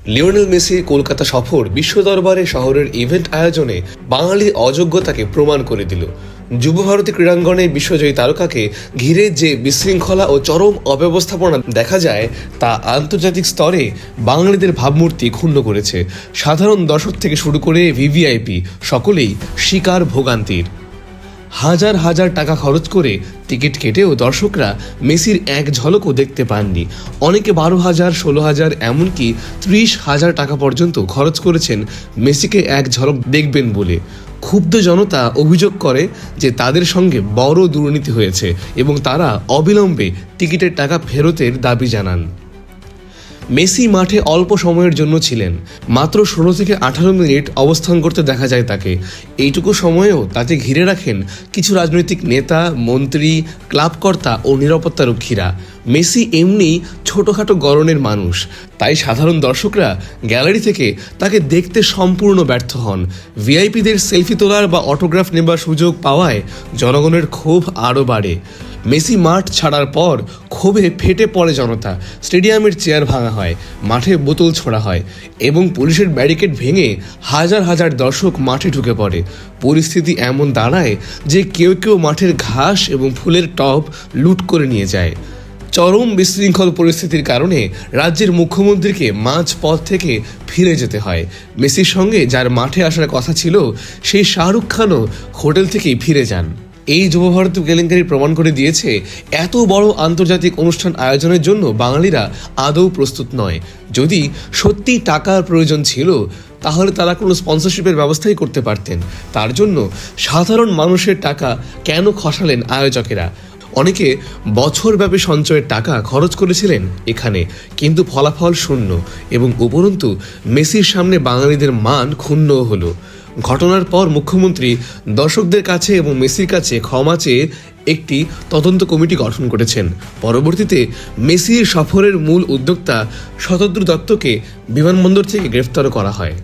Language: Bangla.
লিওনেল মেসির কলকাতা সফর বিশ্ব দরবারে শহরের ইভেন্ট আয়োজনে বাঙালির অযোগ্যতাকে প্রমাণ করে দিল। যুব ভারতী ক্রীড়াঙ্গনে বিশ্বজয়ী তারকাকে ঘিরে যে বিশৃঙ্খলা ও চরম অব্যবস্থাপনা দেখা যায় তা আন্তর্জাতিক স্তরে বাঙালিদের ভাবমূর্তি ক্ষুণ্ণ করেছে। সাধারণ দর্শক থেকে শুরু করে ভিভিআইপি সকলেই শিকার ভোগান্তির। হাজার হাজার টাকা খরচ করে টিকিট কেটেও দর্শকরা মেসির এক ঝলকও দেখতে পাননি। অনেকে 12,000, 16,000, এমনকি 30,000 টাকা পর্যন্ত খরচ করেছেন মেসিকে এক ঝলক দেখবেন বলে। ক্ষুব্ধ জনতা অভিযোগ করে যে তাদের সঙ্গে বড় দুর্নীতি হয়েছে এবং তারা অবিলম্বে টিকিটের টাকা ফেরতের দাবি জানান। মেসি মাঠে অল্প সময়ের জন্য ছিলেন, মাত্র 16 থেকে 18 মিনিট অবস্থান করতে দেখা যায় তাকে। এইটুকু সময়েও তাকে ঘিরে রাখেন কিছু রাজনৈতিক নেতা, মন্ত্রী, ক্লাবকর্তা ও নিরাপত্তারক্ষীরা। মেসি এমনি ছোটোখাটো গড়নের মানুষ, তাই সাধারণ দর্শকরা গ্যালারি থেকে তাকে দেখতে সম্পূর্ণ ব্যর্থ হন। ভিআইপিদের সেলফি তোলার বা অটোগ্রাফ নেবার সুযোগ পাওয়ায় জনগণের ক্ষোভ আরও বাড়ে। মেসি মাঠ ছাড়ার পর ক্ষোভে ফেটে পড়ে জনতা। স্টেডিয়ামের চেয়ার ভাঙা হয়, মাঠে বোতল ছোড়া হয় এবং পুলিশের ব্যারিকেড ভেঙে হাজার হাজার দর্শক মাঠে ঢুকে পড়ে। পরিস্থিতি এমন দাঁড়ায় যে কেউ কেউ মাঠের ঘাস এবং ফুলের টব লুট করে নিয়ে যায়। চরম বিশৃঙ্খল পরিস্থিতির কারণে রাজ্যের মুখ্যমন্ত্রীকে মাঝপথ থেকে ফিরে যেতে হয়। মেসির সঙ্গে যার মাঠে আসার কথা ছিল সেই শাহরুখ খানও হোটেল থেকেই ফিরে যান। এই যুব ভারতী কেলেঙ্কারি প্রমাণ করে দিয়েছে এত বড় আন্তর্জাতিক অনুষ্ঠান আয়োজনের জন্য বাঙালিরা আদৌ প্রস্তুত নয়। যদি সত্যি টাকার প্রয়োজন ছিল তাহলে তারা কোনো স্পন্সরশিপের ব্যবস্থাই করতে পারতেন। তার জন্য সাধারণ মানুষের টাকা কেন খসালেন আয়োজকেরা? অনেকে বছরব্যাপী সঞ্চয়ের টাকা খরচ করেছিলেন এখানে, কিন্তু ফলাফল শূন্য এবং উপরন্তু মেসির সামনে বাঙালিদের মান ক্ষুণ্ণ হলো। ঘটনার পর মুখ্যমন্ত্রী দর্শকদের কাছে এবং মেসির কাছে ক্ষমা চেয়ে একটি তদন্ত কমিটি গঠন করেছেন। পরবর্তীতে মেসির সফরের মূল উদ্যোক্তা শতদ্রু দত্তকে বিমানবন্দর থেকে গ্রেফতারও করা হয়।